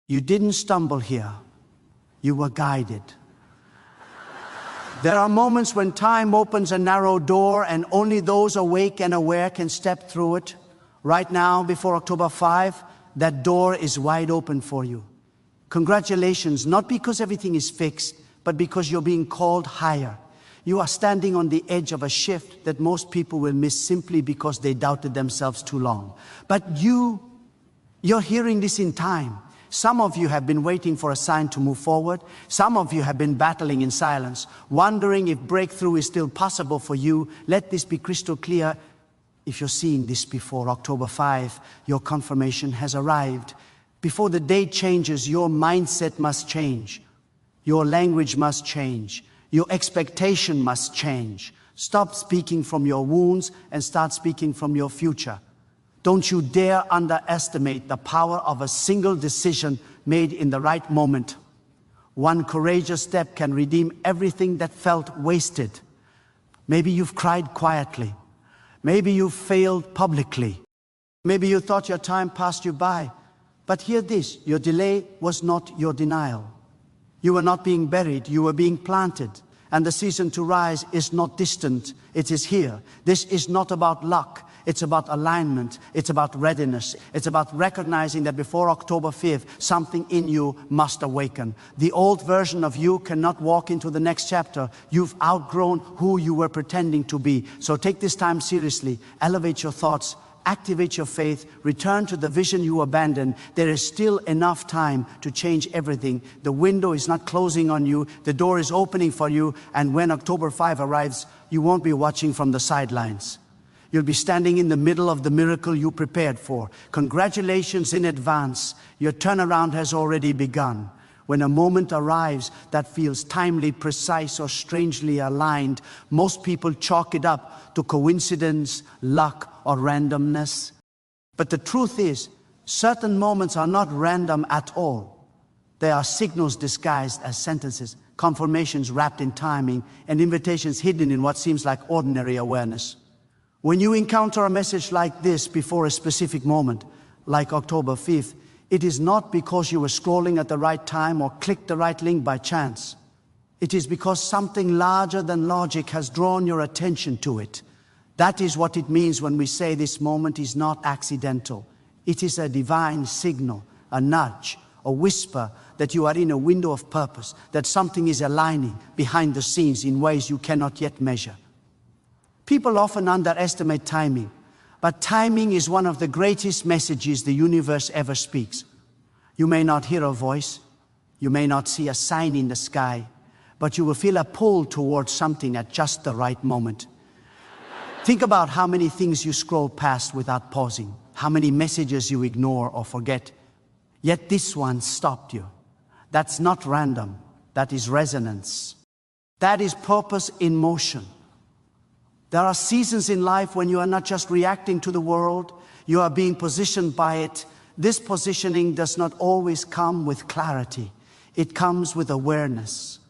You didn't stumble here. You were guided. There are moments when time opens a narrow door and only those awake and aware can step through it. Right now, before October 5, that door is wide open for you. Congratulations, not because everything is fixed, but because you're being called higher. You are standing on the edge of a shift that most people will miss simply because they doubted themselves too long. But you're hearing this in time. Some of you have been waiting for a sign to move forward. Some of you have been battling in silence, wondering if breakthrough is still possible for you. Let this be crystal clear. If you're seeing this before October 5, your confirmation has arrived. Before the date changes, your mindset must change. Your language must change. Your expectation must change. Stop speaking from your wounds and start speaking from your future. Don't you dare underestimate the power of a single decision made in the right moment. One courageous step can redeem everything that felt wasted. Maybe you've cried quietly. Maybe you failed publicly. Maybe you thought your time passed you by. But hear this, your delay was not your denial. You were not being buried, you were being planted. And the season to rise is not distant, it is here. This is not about luck. It's about alignment. It's about readiness. It's about recognizing that before October 5th, something in you must awaken. The old version of you cannot walk into the next chapter. You've outgrown who you were pretending to be. So take this time seriously. Elevate your thoughts. Activate your faith. Return to the vision you abandoned. There is still enough time to change everything. The window is not closing on you. The door is opening for you. And when October 5 arrives, you won't be watching from the sidelines. You'll be standing in the middle of the miracle you prepared for. Congratulations in advance. Your turnaround has already begun. When a moment arrives that feels timely, precise, or strangely aligned, most people chalk it up to coincidence, luck, or randomness. But the truth is, certain moments are not random at all. They are signals disguised as sentences, confirmations wrapped in timing, and invitations hidden in what seems like ordinary awareness. When you encounter a message like this before a specific moment, like October 5th, it is not because you were scrolling at the right time or clicked the right link by chance. It is because something larger than logic has drawn your attention to it. That is what it means when we say this moment is not accidental. It is a divine signal, a nudge, a whisper that you are in a window of purpose, that something is aligning behind the scenes in ways you cannot yet measure. People often underestimate timing, but timing is one of the greatest messages the universe ever speaks. You may not hear a voice, you may not see a sign in the sky, but you will feel a pull towards something at just the right moment. Think about how many things you scroll past without pausing, how many messages you ignore or forget. Yet this one stopped you. That's not random, that is resonance. That is purpose in motion. There are seasons in life when you are not just reacting to the world, you are being positioned by it. This positioning does not always come with clarity. It comes with awareness.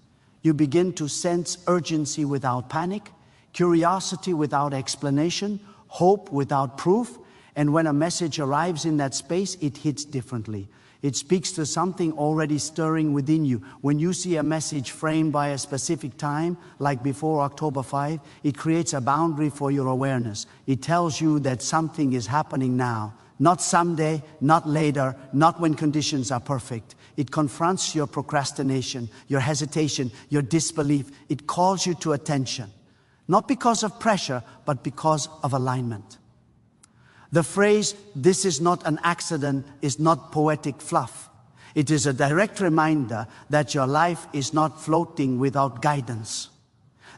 You begin to sense urgency without panic, curiosity without explanation, hope without proof, and when a message arrives in that space, it hits differently. It speaks to something already stirring within you. When you see a message framed by a specific time, like before October 5, it creates a boundary for your awareness. It tells you that something is happening now, not someday, not later, not when conditions are perfect. It confronts your procrastination, your hesitation, your disbelief. It calls you to attention, not because of pressure, but because of alignment. The phrase, "this is not an accident," is not poetic fluff. It is a direct reminder that your life is not floating without guidance.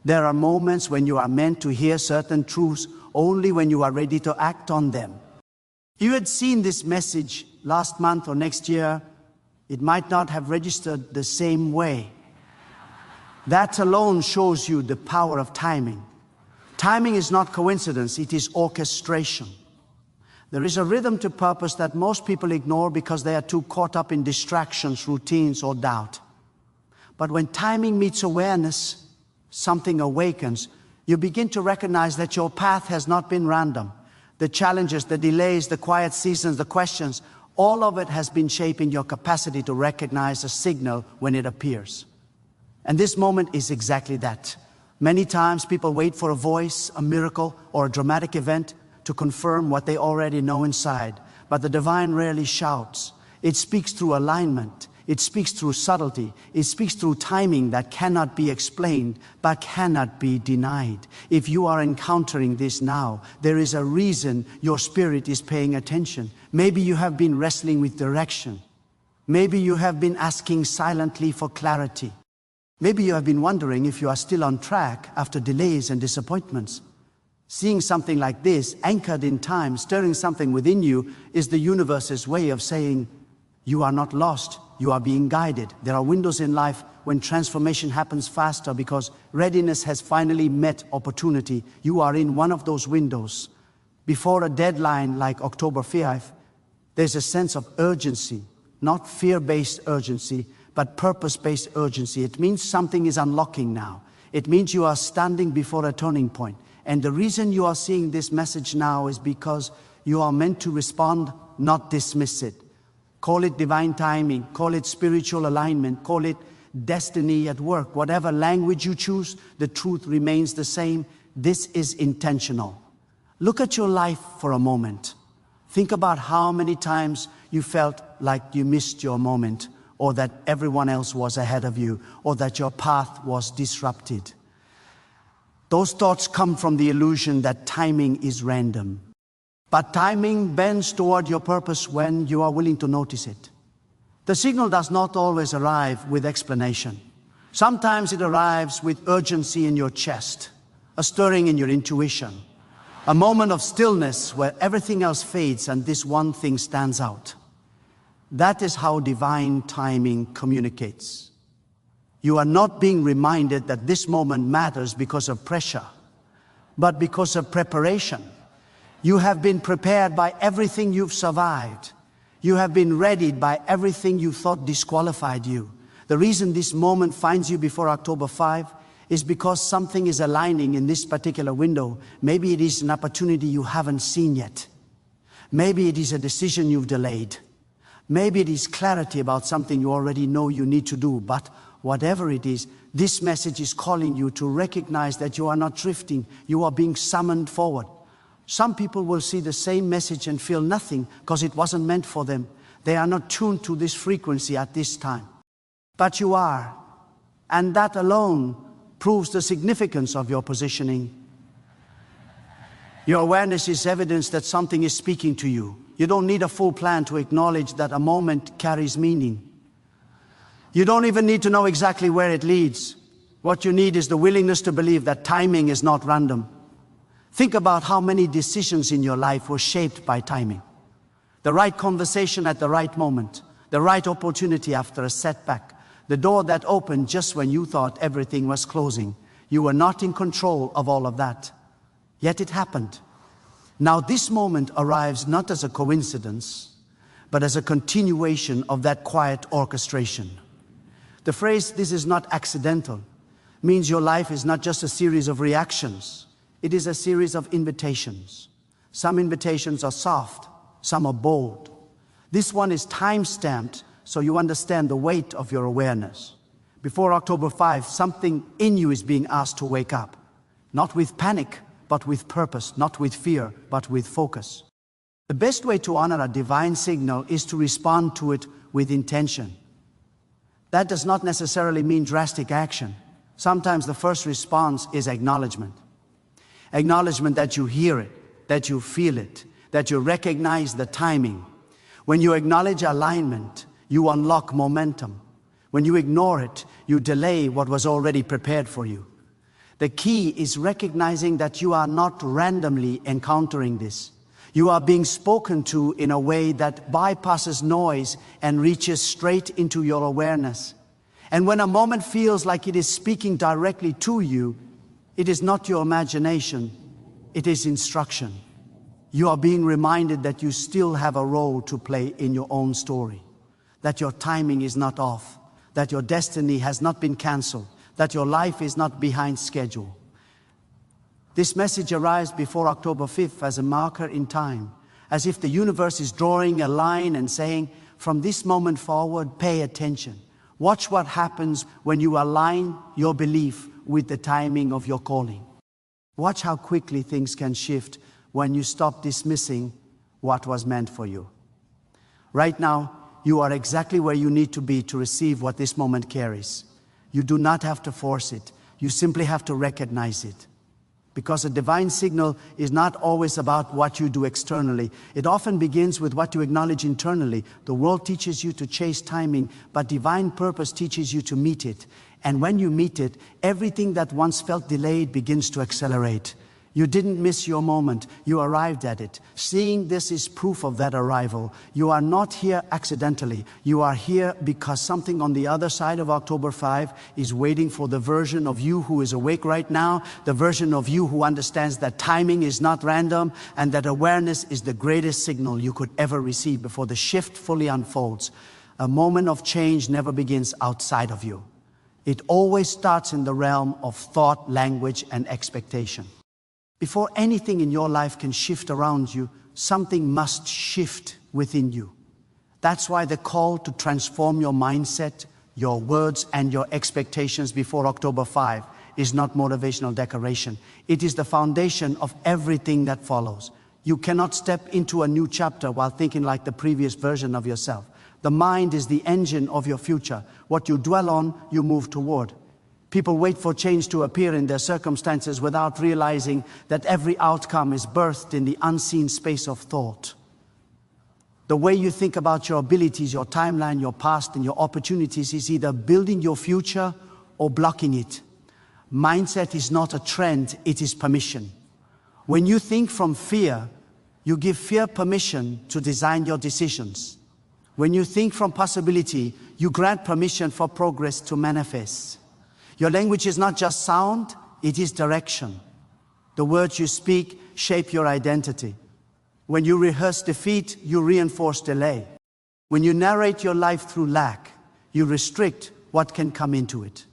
There are moments when you are meant to hear certain truths only when you are ready to act on them. If you had seen this message last month or next year, it might not have registered the same way. That alone shows you the power of timing. Timing is not coincidence, it is orchestration. There is a rhythm to purpose that most people ignore because they are too caught up in distractions, routines, or doubt. But when timing meets awareness, something awakens. You begin to recognize that your path has not been random. The challenges, the delays, the quiet seasons, the questions, All of it has been shaping your capacity to recognize a signal when it appears. And this moment is exactly that. Many times people wait for a voice, a miracle, or a dramatic event to confirm what they already know inside. But the divine rarely shouts. It speaks through alignment. It speaks through subtlety. It speaks through timing that cannot be explained, but cannot be denied. If you are encountering this now, there is a reason your spirit is paying attention. Maybe you have been wrestling with direction. Maybe you have been asking silently for clarity. Maybe you have been wondering if you are still on track after delays and disappointments. Seeing something like this, anchored in time, stirring something within you, is the universe's way of saying, you are not lost, you are being guided. There are windows in life when transformation happens faster because readiness has finally met opportunity. You are in one of those windows. Before a deadline like October 5th, there's a sense of urgency, not fear-based urgency, but purpose-based urgency. It means something is unlocking now. It means you are standing before a turning point. And the reason you are seeing this message now is because you are meant to respond, not dismiss it. Call it divine timing, call it spiritual alignment, call it destiny at work. Whatever language you choose, the truth remains the same. This is intentional. Look at your life for a moment. Think about how many times you felt like you missed your moment, or that everyone else was ahead of you, or that your path was disrupted. Those thoughts come from the illusion that timing is random. But timing bends toward your purpose when you are willing to notice it. The signal does not always arrive with explanation. Sometimes it arrives with urgency in your chest, a stirring in your intuition, a moment of stillness where everything else fades and this one thing stands out. That is how divine timing communicates. You are not being reminded that this moment matters because of pressure, but because of preparation. You have been prepared by everything you've survived. You have been readied by everything you thought disqualified you. The reason this moment finds you before October 5 is because something is aligning in this particular window. Maybe it is an opportunity you haven't seen yet. Maybe it is a decision you've delayed. Maybe it is clarity about something you already know you need to do. But whatever it is, this message is calling you to recognize that you are not drifting. You are being summoned forward. Some people will see the same message and feel nothing because it wasn't meant for them. They are not tuned to this frequency at this time. But you are. And that alone proves the significance of your positioning. Your awareness is evidence that something is speaking to you. You don't need a full plan to acknowledge that a moment carries meaning. You don't even need to know exactly where it leads. What you need is the willingness to believe that timing is not random. Think about how many decisions in your life were shaped by timing. The right conversation at the right moment, the right opportunity after a setback, the door that opened just when you thought everything was closing. You were not in control of all of that. Yet it happened. Now this moment arrives not as a coincidence, but as a continuation of that quiet orchestration. The phrase, "this is not accidental," means your life is not just a series of reactions. It is a series of invitations. Some invitations are soft, some are bold. This one is time-stamped, so you understand the weight of your awareness. Before October 5, something in you is being asked to wake up. Not with panic, but with purpose. Not with fear, but with focus. The best way to honor a divine signal is to respond to it with intention. That does not necessarily mean drastic action. Sometimes the first response is acknowledgement. Acknowledgement that you hear it, that you feel it, that you recognize the timing. When you acknowledge alignment, you unlock momentum. When you ignore it, you delay what was already prepared for you. The key is recognizing that you are not randomly encountering this. You are being spoken to in a way that bypasses noise and reaches straight into your awareness. And when a moment feels like it is speaking directly to you, it is not your imagination, it is instruction. You are being reminded that you still have a role to play in your own story, that your timing is not off, that your destiny has not been canceled, that your life is not behind schedule. This message arrives before October 5th as a marker in time, as if the universe is drawing a line and saying, from this moment forward, pay attention. Watch what happens when you align your belief with the timing of your calling. Watch how quickly things can shift when you stop dismissing what was meant for you. Right now, you are exactly where you need to be to receive what this moment carries. You do not have to force it. You simply have to recognize it. Because a divine signal is not always about what you do externally. It often begins with what you acknowledge internally. The world teaches you to chase timing, but divine purpose teaches you to meet it. And when you meet it, everything that once felt delayed begins to accelerate. You didn't miss your moment. You arrived at it. Seeing this is proof of that arrival. You are not here accidentally. You are here because something on the other side of October 5 is waiting for the version of you who is awake right now, the version of you who understands that timing is not random and that awareness is the greatest signal you could ever receive before the shift fully unfolds. A moment of change never begins outside of you. It always starts in the realm of thought, language, and expectation. Before anything in your life can shift around you, something must shift within you. That's why the call to transform your mindset, your words, and your expectations before October 5 is not motivational decoration. It is the foundation of everything that follows. You cannot step into a new chapter while thinking like the previous version of yourself. The mind is the engine of your future. What you dwell on, you move toward. People wait for change to appear in their circumstances without realizing that every outcome is birthed in the unseen space of thought. The way you think about your abilities, your timeline, your past, and your opportunities is either building your future or blocking it. Mindset is not a trend, it is permission. When you think from fear, you give fear permission to design your decisions. When you think from possibility, you grant permission for progress to manifest. Your language is not just sound, it is direction. The words you speak shape your identity. When you rehearse defeat, you reinforce delay. When you narrate your life through lack, you restrict what can come into it.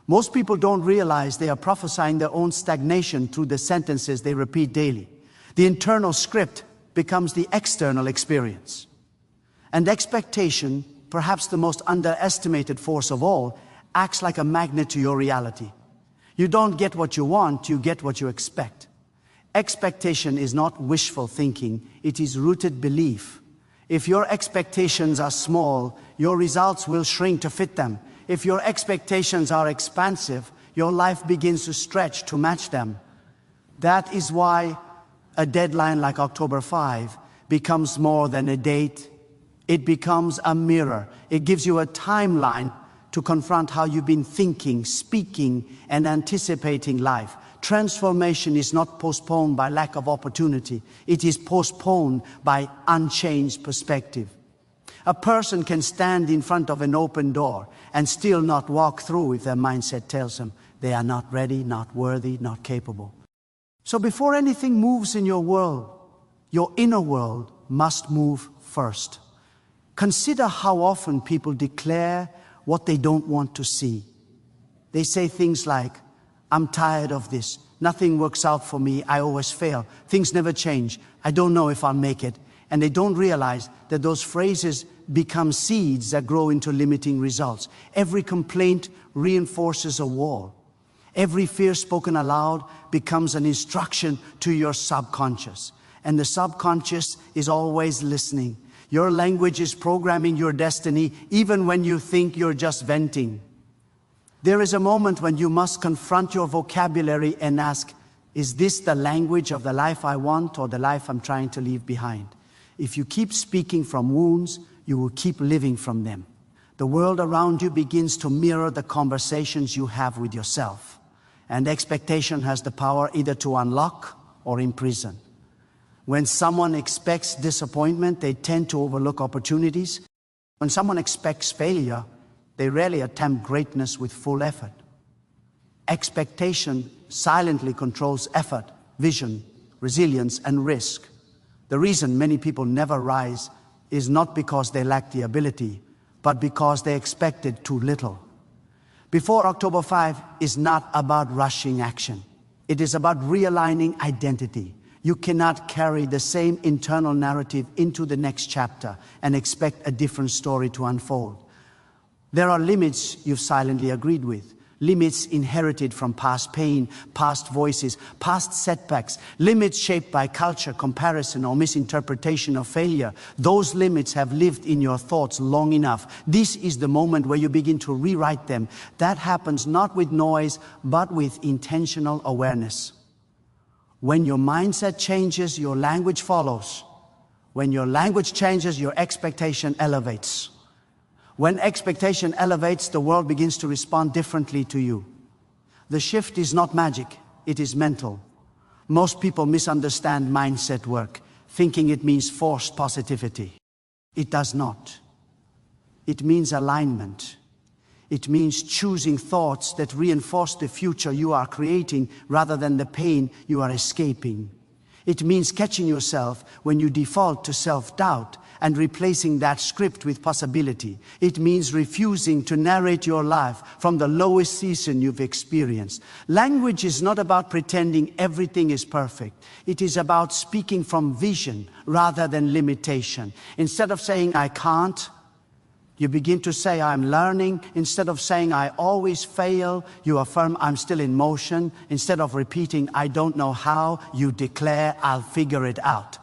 Most people don't realize they are prophesying their own stagnation through the sentences they repeat daily. The internal script becomes the external experience. And expectation, perhaps the most underestimated force of all, acts like a magnet to your reality. You don't get what you want, you get what you expect. Expectation is not wishful thinking, it is rooted belief. If your expectations are small, your results will shrink to fit them. If your expectations are expansive, your life begins to stretch to match them. That is why a deadline like October 5 becomes more than a date. It becomes a mirror. It gives you a timeline to confront how you've been thinking, speaking, and anticipating life. Transformation is not postponed by lack of opportunity. It is postponed by unchanged perspective. A person can stand in front of an open door and still not walk through if their mindset tells them they are not ready, not worthy, not capable. So before anything moves in your world, your inner world must move first. Consider how often people declare what they don't want to see. They say things like, I'm tired of this. Nothing works out for me. I always fail. Things never change. I don't know if I'll make it. And they don't realize that those phrases become seeds that grow into limiting results. Every complaint reinforces a wall. Every fear spoken aloud becomes an instruction to your subconscious. And the subconscious is always listening. Your language is programming your destiny, even when you think you're just venting. There is a moment when you must confront your vocabulary and ask, is this the language of the life I want or the life I'm trying to leave behind? If you keep speaking from wounds, you will keep living from them. The world around you begins to mirror the conversations you have with yourself. And expectation has the power either to unlock or imprison. When someone expects disappointment, they tend to overlook opportunities. When someone expects failure, they rarely attempt greatness with full effort. Expectation silently controls effort, vision, resilience, and risk. The reason many people never rise is not because they lack the ability, but because they expected too little. Before October 5 is not about rushing action. It is about realigning identity. You cannot carry the same internal narrative into the next chapter and expect a different story to unfold. There are limits you've silently agreed with, limits inherited from past pain, past voices, past setbacks, limits shaped by culture, comparison, or misinterpretation of failure. Those limits have lived in your thoughts long enough. This is the moment where you begin to rewrite them. That happens not with noise, but with intentional awareness. When your mindset changes, your language follows. When your language changes, your expectation elevates. When expectation elevates, the world begins to respond differently to you. The shift is not magic, it is mental. Most people misunderstand mindset work, thinking it means forced positivity. It does not. It means alignment. It means choosing thoughts that reinforce the future you are creating rather than the pain you are escaping. It means catching yourself when you default to self-doubt and replacing that script with possibility. It means refusing to narrate your life from the lowest season you've experienced. Language is not about pretending everything is perfect. It is about speaking from vision rather than limitation. Instead of saying, I can't, you begin to say, I'm learning. Instead of saying, I always fail, you affirm, I'm still in motion. Instead of repeating, I don't know how, you declare, I'll figure it out.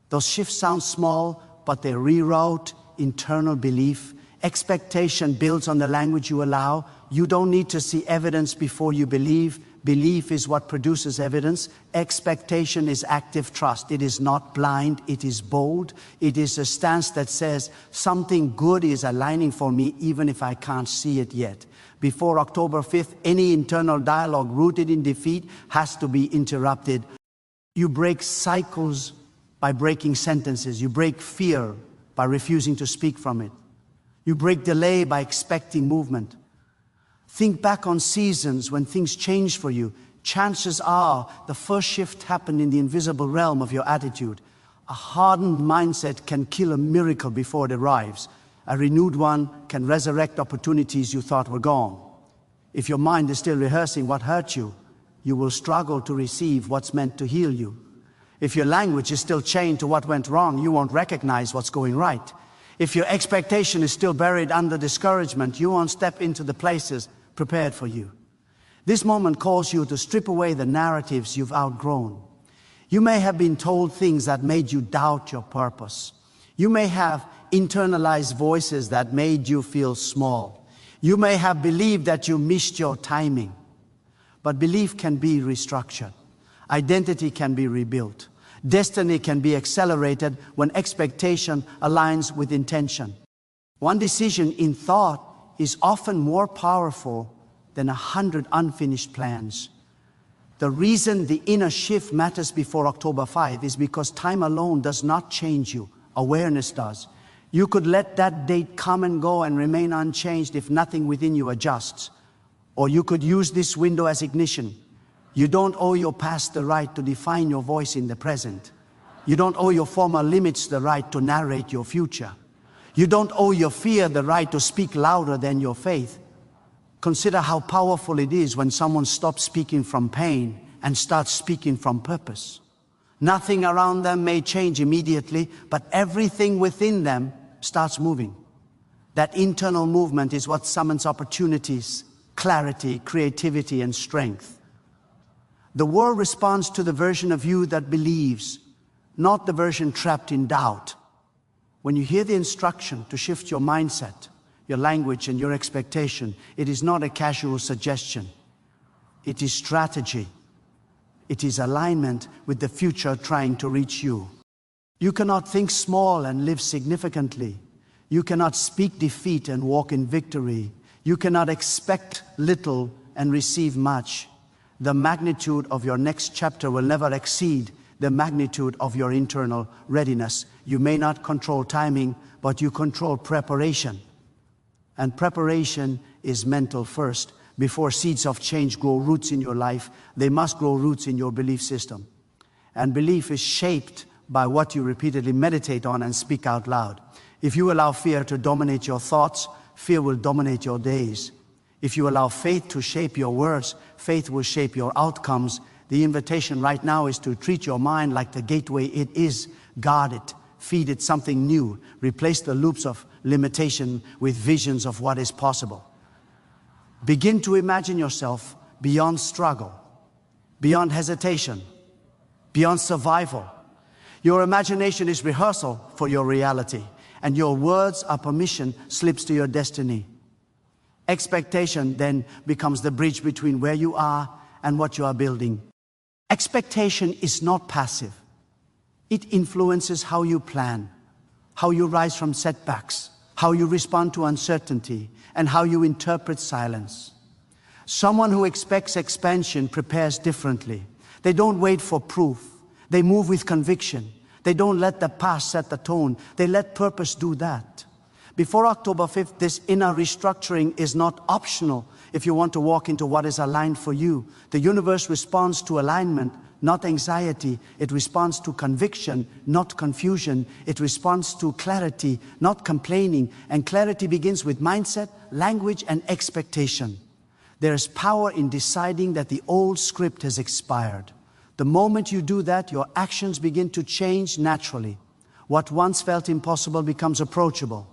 Those shifts sound small, but they reroute internal belief. Expectation builds on the language you allow. You don't need to see evidence before you believe. Belief is what produces evidence. Expectation is active trust. It is not blind, it is bold. It is a stance that says something good is aligning for me even if I can't see it yet. Before October 5th, any internal dialogue rooted in defeat has to be interrupted. You break cycles by breaking sentences. You break fear by refusing to speak from it. You break delay by expecting movement. Think back on seasons when things changed for you. Chances are the first shift happened in the invisible realm of your attitude. A hardened mindset can kill a miracle before it arrives. A renewed one can resurrect opportunities you thought were gone. If your mind is still rehearsing what hurt you, you will struggle to receive what's meant to heal you. If your language is still chained to what went wrong, you won't recognize what's going right. If your expectation is still buried under discouragement, you won't step into the places prepared for you. This moment calls you to strip away the narratives you've outgrown. You may have been told things that made you doubt your purpose. You may have internalized voices that made you feel small. You may have believed that you missed your timing. But belief can be restructured. Identity can be rebuilt. Destiny can be accelerated when expectation aligns with intention. One decision in thought is often more powerful than 100 unfinished plans. The reason the inner shift matters before October 5 is because time alone does not change you. Awareness does. You could let that date come and go and remain unchanged if nothing within you adjusts. Or you could use this window as ignition. You don't owe your past the right to define your voice in the present. You don't owe your former limits the right to narrate your future. You don't owe your fear the right to speak louder than your faith. Consider how powerful it is when someone stops speaking from pain and starts speaking from purpose. Nothing around them may change immediately, but everything within them starts moving. That internal movement is what summons opportunities, clarity, creativity, and strength. The world responds to the version of you that believes, not the version trapped in doubt. When you hear the instruction to shift your mindset, your language, and your expectation, it is not a casual suggestion. It is strategy. It is alignment with the future trying to reach you. You cannot think small and live significantly. You cannot speak defeat and walk in victory. You cannot expect little and receive much. The magnitude of your next chapter will never exceed the magnitude of your internal readiness. You may not control timing, but you control preparation. And preparation is mental first. Before seeds of change grow roots in your life, they must grow roots in your belief system. And belief is shaped by what you repeatedly meditate on and speak out loud. If you allow fear to dominate your thoughts, fear will dominate your days. If you allow faith to shape your words, faith will shape your outcomes. The invitation right now is to treat your mind like the gateway it is. Guard it, feed it something new, replace the loops of limitation with visions of what is possible. Begin to imagine yourself beyond struggle, beyond hesitation, beyond survival. Your imagination is rehearsal for your reality, and your words are permission slips to your destiny. Expectation then becomes the bridge between where you are and what you are building. Expectation is not passive. It influences how you plan, how you rise from setbacks, how you respond to uncertainty, and how you interpret silence. Someone who expects expansion prepares differently. They don't wait for proof. They move with conviction. They don't let the past set the tone. They let purpose do that. Before October 5th, this inner restructuring is not optional if you want to walk into what is aligned for you. The universe responds to alignment, not anxiety. It responds to conviction, not confusion. It responds to clarity, not complaining. And clarity begins with mindset, language, and expectation. There is power in deciding that the old script has expired. The moment you do that, your actions begin to change naturally. What once felt impossible becomes approachable.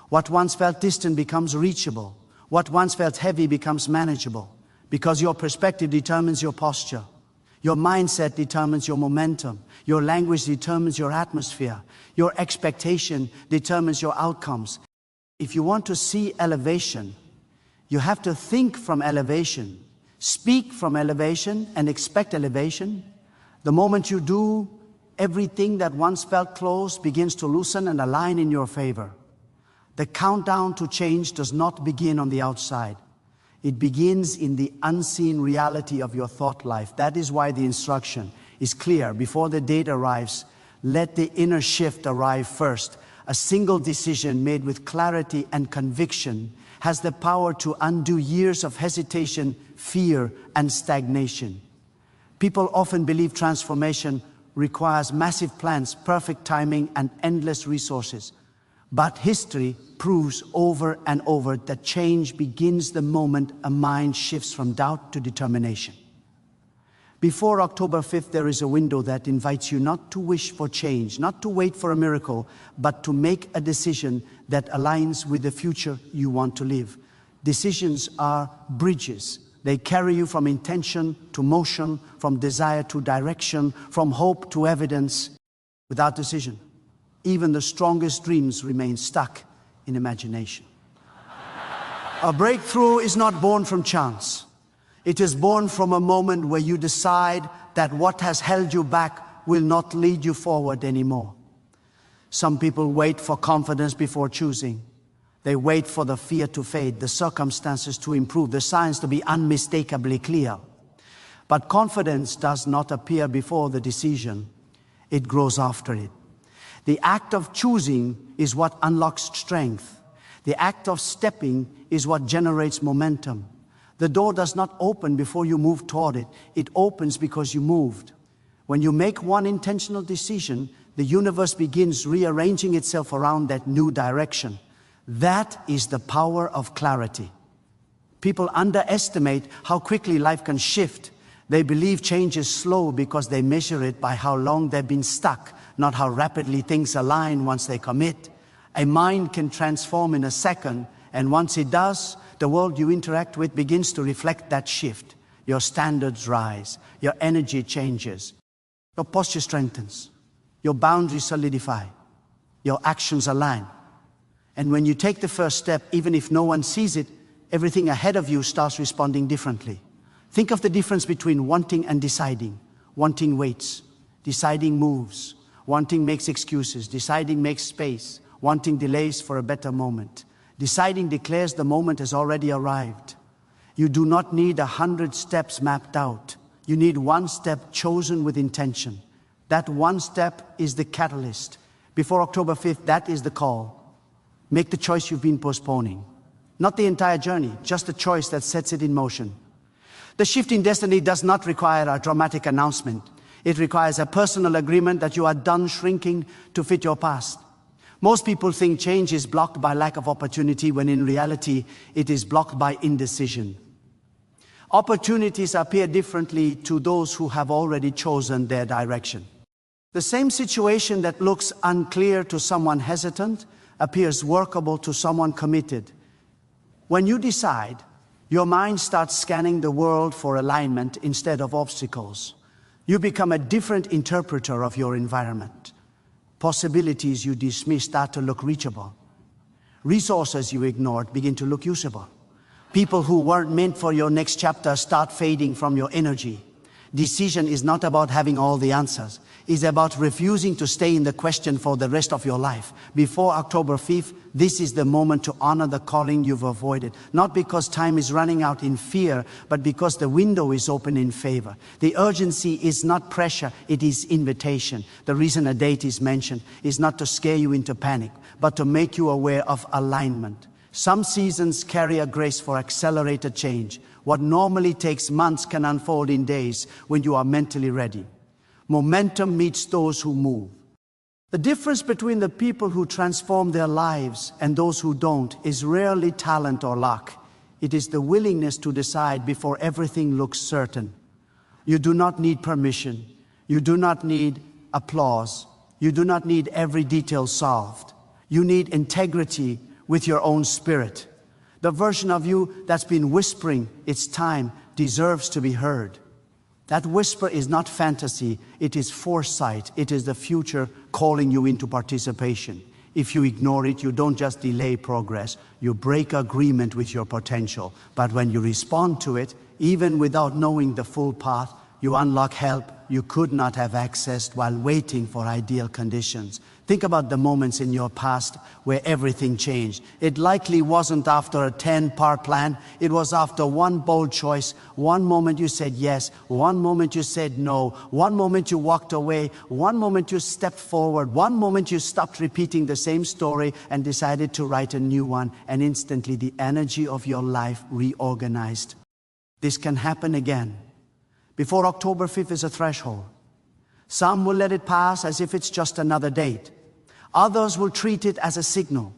What once felt distant becomes reachable. What once felt heavy becomes manageable. Because your perspective determines your posture. Your mindset determines your momentum. Your language determines your atmosphere. Your expectation determines your outcomes. If you want to see elevation, you have to think from elevation, speak from elevation, and expect elevation. The moment you do, everything that once felt close begins to loosen and align in your favor. The countdown to change does not begin on the outside. It begins in the unseen reality of your thought life. That is why the instruction is clear. Before the date arrives, let the inner shift arrive first. A single decision made with clarity and conviction has the power to undo years of hesitation, fear, and stagnation. People often believe transformation requires massive plans, perfect timing, and endless resources. But history proves over and over that change begins the moment a mind shifts from doubt to determination. Before October 5th, there is a window that invites you not to wish for change, not to wait for a miracle, but to make a decision that aligns with the future you want to live. Decisions are bridges. They carry you from intention to motion, from desire to direction, from hope to evidence. Without decision, even the strongest dreams remain stuck in imagination. A breakthrough is not born from chance. It is born from a moment where you decide that what has held you back will not lead you forward anymore. Some people wait for confidence before choosing. They wait for the fear to fade, the circumstances to improve, the signs to be unmistakably clear. But confidence does not appear before the decision. It grows after it. The act of choosing is what unlocks strength. The act of stepping is what generates momentum. The door does not open before you move toward it. It opens because you moved. When you make one intentional decision, the universe begins rearranging itself around that new direction. That is the power of clarity. People underestimate how quickly life can shift. They believe change is slow because they measure it by how long they've been stuck, not how rapidly things align once they commit. A mind can transform in a second, and once it does, the world you interact with begins to reflect that shift. Your standards rise, your energy changes, your posture strengthens, your boundaries solidify, your actions align. And when you take the first step, even if no one sees it, everything ahead of you starts responding differently. Think of the difference between wanting and deciding. Wanting waits, deciding moves. Wanting makes excuses, deciding makes space. Wanting delays for a better moment. Deciding declares the moment has already arrived. You do not need 100 steps mapped out. You need one step chosen with intention. That one step is the catalyst. Before October 5th, that is the call. Make the choice you've been postponing. Not the entire journey, just the choice that sets it in motion. The shift in destiny does not require a dramatic announcement. It requires a personal agreement that you are done shrinking to fit your past. Most people think change is blocked by lack of opportunity, when in reality, it is blocked by indecision. Opportunities appear differently to those who have already chosen their direction. The same situation that looks unclear to someone hesitant appears workable to someone committed. When you decide, your mind starts scanning the world for alignment instead of obstacles. You become a different interpreter of your environment. Possibilities you dismiss start to look reachable. Resources you ignored begin to look usable. People who weren't meant for your next chapter start fading from your energy. Decision is not about having all the answers. It's about refusing to stay in the question for the rest of your life. Before October 5th, this is the moment to honor the calling you've avoided. Not because time is running out in fear, but because the window is open in favor. The urgency is not pressure, it is invitation. The reason a date is mentioned is not to scare you into panic, but to make you aware of alignment. Some seasons carry a grace for accelerated change. What normally takes months can unfold in days when you are mentally ready. Momentum meets those who move. The difference between the people who transform their lives and those who don't is rarely talent or luck. It is the willingness to decide before everything looks certain. You do not need permission. You do not need applause. You do not need every detail solved. You need integrity with your own spirit. The version of you that's been whispering it's time deserves to be heard. That whisper is not fantasy, it is foresight. It is the future calling you into participation. If you ignore it, you don't just delay progress, you break agreement with your potential. But when you respond to it, even without knowing the full path, you unlock help you could not have accessed while waiting for ideal conditions. Think about the moments in your past where everything changed. It likely wasn't after a 10-part plan. It was after one bold choice. One moment you said yes. One moment you said no. One moment you walked away. One moment you stepped forward. One moment you stopped repeating the same story and decided to write a new one. And instantly the energy of your life reorganized. This can happen again. Before October 5th is a threshold. Some will let it pass as if it's just another date. Others will treat it as a signal.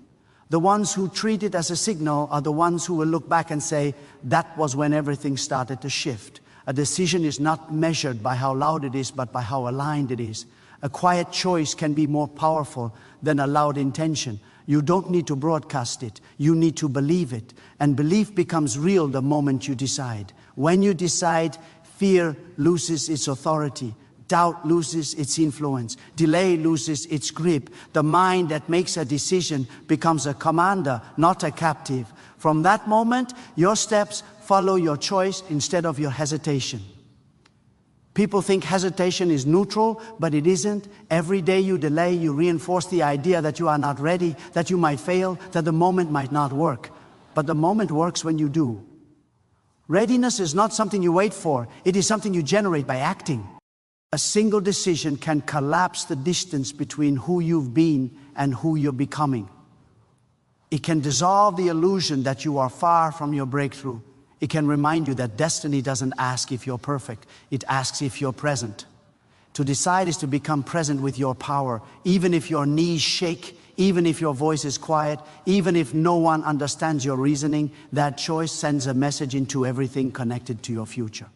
The ones who treat it as a signal are the ones who will look back and say, that was when everything started to shift. A decision is not measured by how loud it is, but by how aligned it is. A quiet choice can be more powerful than a loud intention. You don't need to broadcast it. You need to believe it. And belief becomes real the moment you decide. When you decide, fear loses its authority. Doubt loses its influence. Delay loses its grip. The mind that makes a decision becomes a commander, not a captive. From that moment, your steps follow your choice instead of your hesitation. People think hesitation is neutral, but it isn't. Every day you delay, you reinforce the idea that you are not ready, that you might fail, that the moment might not work. But the moment works when you do. Readiness is not something you wait for. It is something you generate by acting. A single decision can collapse the distance between who you've been and who you're becoming. It can dissolve the illusion that you are far from your breakthrough. It can remind you that destiny doesn't ask if you're perfect. It asks if you're present. To decide is to become present with your power, even if your knees shake, even if your voice is quiet, even if no one understands your reasoning. That choice sends a message into everything connected to your future.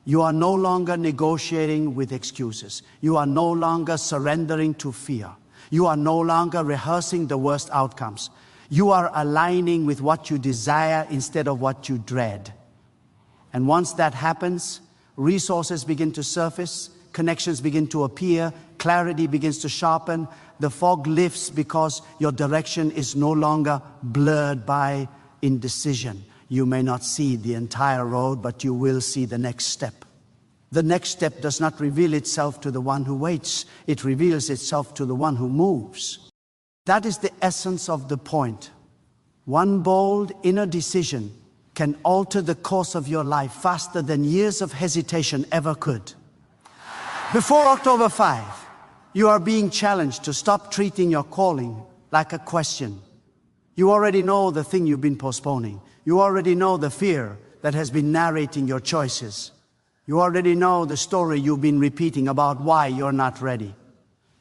You are no longer negotiating with excuses. You are no longer surrendering to fear. You are no longer rehearsing the worst outcomes. You are aligning with what you desire instead of what you dread. And once that happens, resources begin to surface, connections begin to appear, clarity begins to sharpen, the fog lifts because your direction is no longer blurred by indecision. You may not see the entire road, but you will see the next step. The next step does not reveal itself to the one who waits. It reveals itself to the one who moves. That is the essence of the point. One bold inner decision can alter the course of your life faster than years of hesitation ever could. Before October 5, you are being challenged to stop treating your calling like a question. You already know the thing you've been postponing. You already know the fear that has been narrating your choices. You already know the story you've been repeating about why you're not ready.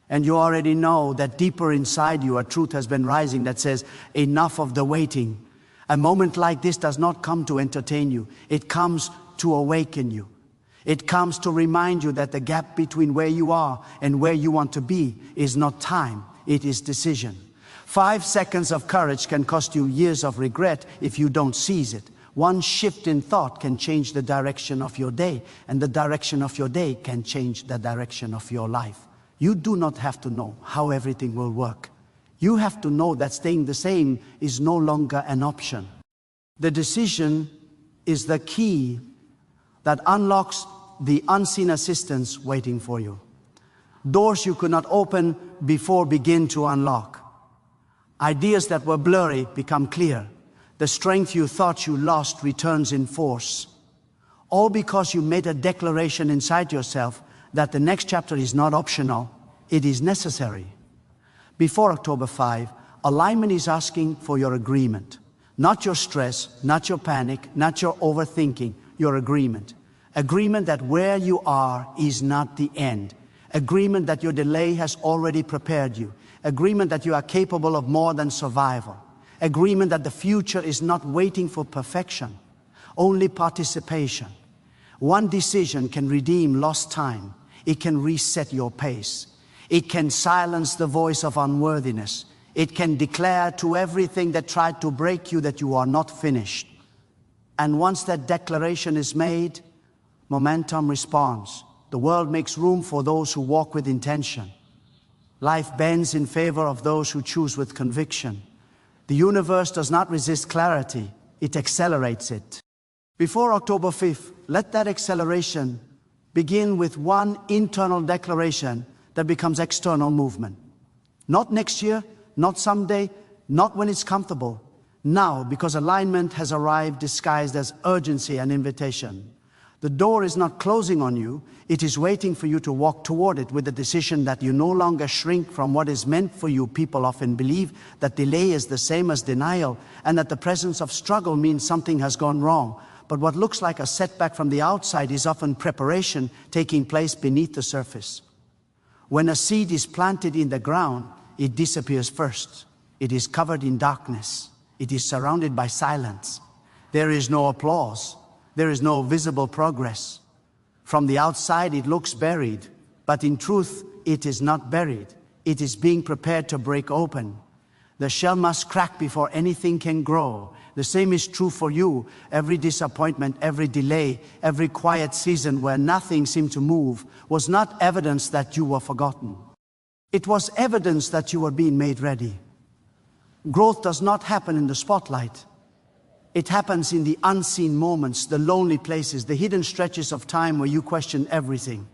And you already know that deeper inside you a truth has been rising that says, enough of the waiting. A moment like this does not come to entertain you. It comes to awaken you. It comes to remind you that the gap between where you are and where you want to be is not time, it is decision. 5 seconds of courage can cost you years of regret if you don't seize it. One shift in thought can change the direction of your day, and the direction of your day can change the direction of your life. You do not have to know how everything will work. You have to know that staying the same is no longer an option. The decision is the key that unlocks the unseen assistance waiting for you. Doors you could not open before begin to unlock. Ideas that were blurry become clear. The strength you thought you lost returns in force. All because you made a declaration inside yourself that the next chapter is not optional, it is necessary. Before October 5, alignment is asking for your agreement. Not your stress, not your panic, not your overthinking, your agreement. Agreement that where you are is not the end. Agreement that your delay has already prepared you. Agreement that you are capable of more than survival. Agreement that the future is not waiting for perfection, only participation. One decision can redeem lost time. It can reset your pace. It can silence the voice of unworthiness. It can declare to everything that tried to break you that you are not finished. And once that declaration is made, momentum responds. The world makes room for those who walk with intention. Life bends in favor of those who choose with conviction. The universe does not resist clarity, it accelerates it. Before October 5th, let that acceleration begin with one internal declaration that becomes external movement. Not next year, not someday, not when it's comfortable. Now, because alignment has arrived disguised as urgency and invitation. The door is not closing on you, it is waiting for you to walk toward it with the decision that you no longer shrink from what is meant for you. People often believe that delay is the same as denial and that the presence of struggle means something has gone wrong. But what looks like a setback from the outside is often preparation taking place beneath the surface. When a seed is planted in the ground, it disappears first. It is covered in darkness. It is surrounded by silence. There is no applause. There is no visible progress. From the outside, it looks buried, but in truth, it is not buried. It is being prepared to break open. The shell must crack before anything can grow. The same is true for you. Every disappointment, every delay, every quiet season where nothing seemed to move was not evidence that you were forgotten. It was evidence that you were being made ready. Growth does not happen in the spotlight. It happens in the unseen moments, the lonely places, the hidden stretches of time where you question everything.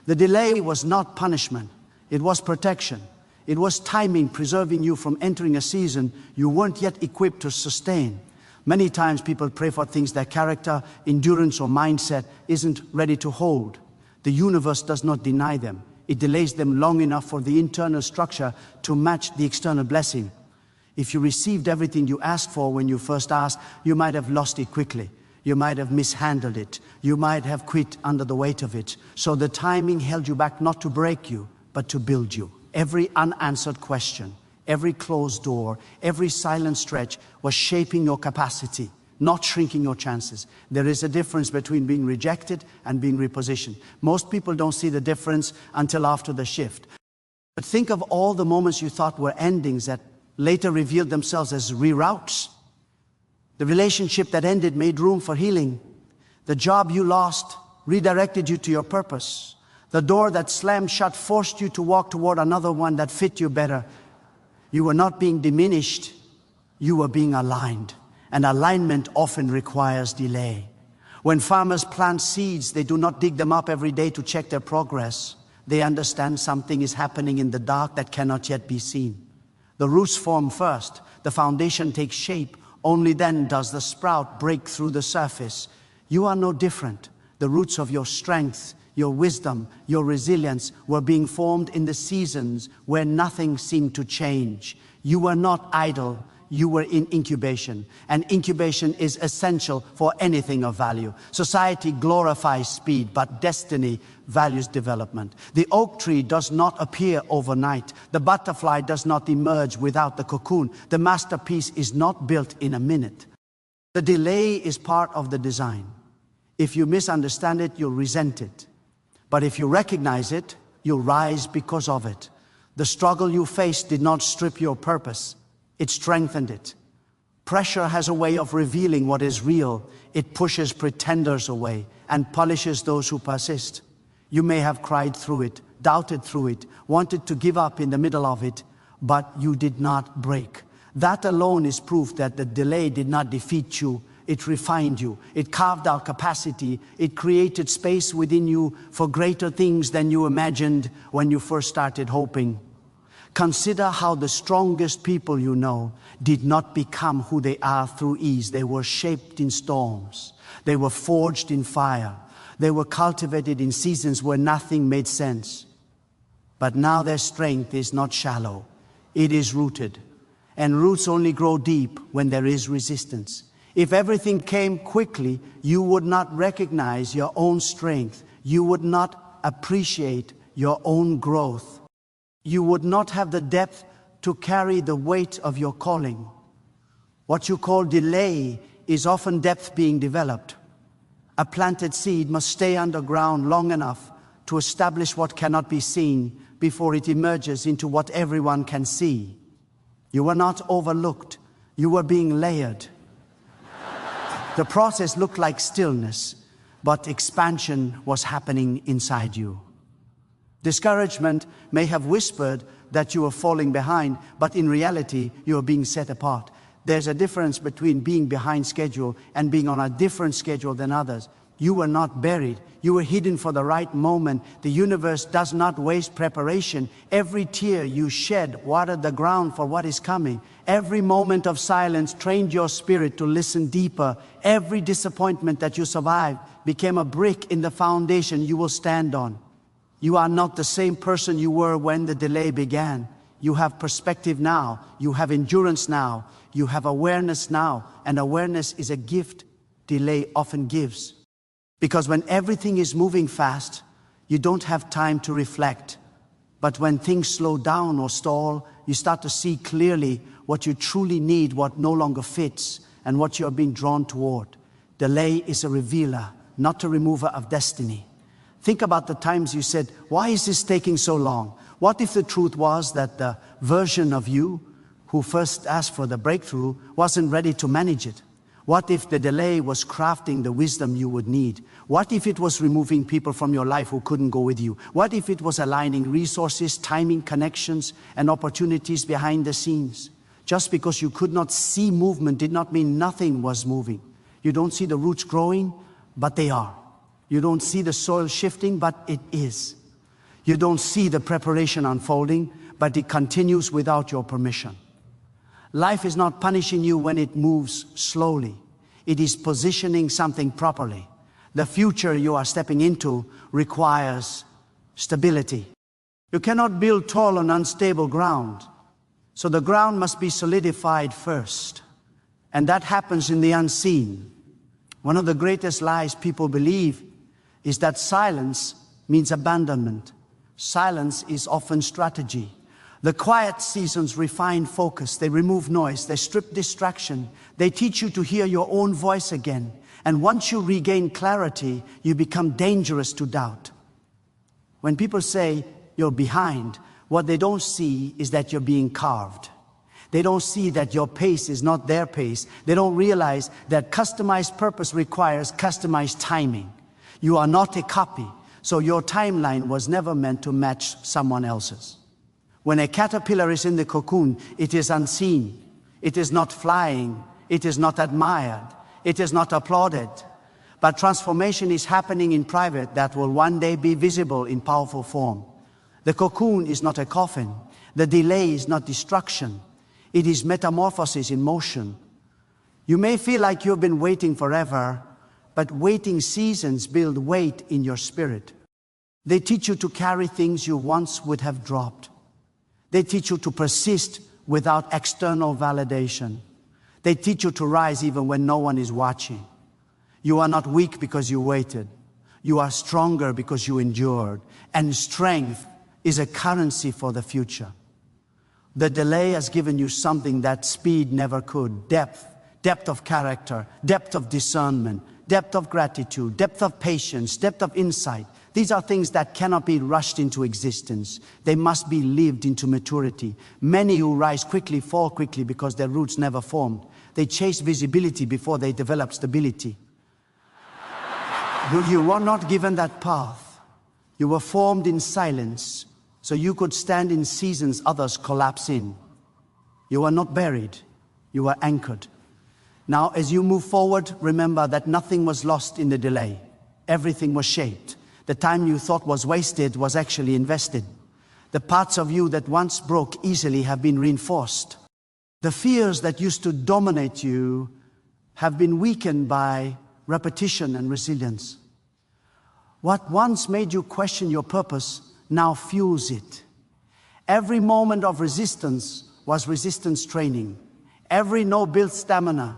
The delay was not punishment. It was protection. It was timing, preserving you from entering a season you weren't yet equipped to sustain. Many times people pray for things their character, endurance, or mindset isn't ready to hold. The universe does not deny them. It delays them long enough for the internal structure to match the external blessing. If you received everything you asked for when you first asked, you might have lost it quickly. You might have mishandled it. You might have quit under the weight of it. So the timing held you back not to break you, but to build you. Every unanswered question, every closed door, every silent stretch was shaping your capacity, not shrinking your chances. There is a difference between being rejected and being repositioned. Most people don't see the difference until after the shift. But think of all the moments you thought were endings that later revealed themselves as reroutes. The relationship that ended made room for healing. The job you lost redirected you to your purpose. The door that slammed shut forced you to walk toward another one that fit you better. You were not being diminished, you were being aligned. And alignment often requires delay. When farmers plant seeds, they do not dig them up every day to check their progress. They understand something is happening in the dark that cannot yet be seen. The roots form first, the foundation takes shape, only then does the sprout break through the surface. You are no different. The roots of your strength, your wisdom, your resilience were being formed in the seasons where nothing seemed to change. You were not idle, you were in incubation. And incubation is essential for anything of value. Society glorifies speed, but destiny values development. The oak tree does not appear overnight. The butterfly does not emerge without the cocoon. The masterpiece is not built in a minute. The delay is part of the design. If you misunderstand it, you'll resent it. But if you recognize it, you'll rise because of it. The struggle you faced did not strip your purpose. It strengthened it. Pressure has a way of revealing what is real. It pushes pretenders away and polishes those who persist. You may have cried through it, doubted through it, wanted to give up in the middle of it, but you did not break. That alone is proof that the delay did not defeat you. It refined you. It carved out capacity. It created space within you for greater things than you imagined when you first started hoping. Consider how the strongest people you know did not become who they are through ease. They were shaped in storms. They were forged in fire. They were cultivated in seasons where nothing made sense. But now their strength is not shallow. It is rooted. And roots only grow deep when there is resistance. If everything came quickly, you would not recognize your own strength. You would not appreciate your own growth. You would not have the depth to carry the weight of your calling. What you call delay is often depth being developed. A planted seed must stay underground long enough to establish what cannot be seen before it emerges into what everyone can see. You were not overlooked. You were being layered. The process looked like stillness, but expansion was happening inside you. Discouragement may have whispered that you are falling behind, but in reality, you are being set apart. There's a difference between being behind schedule and being on a different schedule than others. You were not buried. You were hidden for the right moment. The universe does not waste preparation. Every tear you shed watered the ground for what is coming. Every moment of silence trained your spirit to listen deeper. Every disappointment that you survived became a brick in the foundation you will stand on. You are not the same person you were when the delay began. You have perspective now. You have endurance now. You have awareness now. And awareness is a gift delay often gives. Because when everything is moving fast, you don't have time to reflect. But when things slow down or stall, you start to see clearly what you truly need, what no longer fits, and what you are being drawn toward. Delay is a revealer, not a remover of destiny. Think about the times you said, why is this taking so long? What if the truth was that the version of you who first asked for the breakthrough wasn't ready to manage it? What if the delay was crafting the wisdom you would need? What if it was removing people from your life who couldn't go with you? What if it was aligning resources, timing, connections, and opportunities behind the scenes? Just because you could not see movement did not mean nothing was moving. You don't see the roots growing, but they are. You don't see the soil shifting, but it is. You don't see the preparation unfolding, but it continues without your permission. Life is not punishing you when it moves slowly. It is positioning something properly. The future you are stepping into requires stability. You cannot build tall on unstable ground. So the ground must be solidified first. And that happens in the unseen. One of the greatest lies people believe is that silence means abandonment. Silence is often strategy. The quiet seasons refine focus. They remove noise. They strip distraction. They teach you to hear your own voice again. And once you regain clarity, you become dangerous to doubt. When people say you're behind, what they don't see is that you're being carved. They don't see that your pace is not their pace. They don't realize that customized purpose requires customized timing. You are not a copy, so your timeline was never meant to match someone else's. When a caterpillar is in the cocoon, it is unseen. It is not flying. It is not admired. It is not applauded. But transformation is happening in private that will one day be visible in powerful form. The cocoon is not a coffin. The delay is not destruction. It is metamorphosis in motion. You may feel like you've been waiting forever, but waiting seasons build weight in your spirit. They teach you to carry things you once would have dropped. They teach you to persist without external validation. They teach you to rise even when no one is watching. You are not weak because you waited. You are stronger because you endured. And strength is a currency for the future. The delay has given you something that speed never could: depth, depth of character, depth of discernment, depth of gratitude, depth of patience, depth of insight. These are things that cannot be rushed into existence. They must be lived into maturity. Many who rise quickly fall quickly because their roots never formed. They chase visibility before they develop stability. You were not given that path. You were formed in silence, so you could stand in seasons others collapse in. You were not buried. You were anchored. Now, as you move forward, remember that nothing was lost in the delay. Everything was shaped. The time you thought was wasted was actually invested. The parts of you that once broke easily have been reinforced. The fears that used to dominate you have been weakened by repetition and resilience. What once made you question your purpose now fuels it. Every moment of resistance was resistance training. Every no built stamina.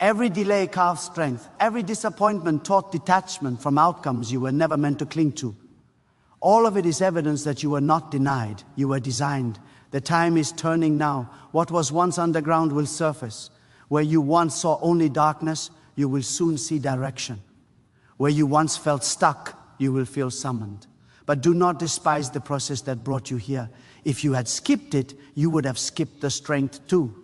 Every delay carved strength. Every disappointment taught detachment from outcomes you were never meant to cling to. All of it is evidence that you were not denied. You were designed. The time is turning now. What was once underground will surface. Where you once saw only darkness, you will soon see direction. Where you once felt stuck, you will feel summoned. But do not despise the process that brought you here. If you had skipped it, you would have skipped the strength too.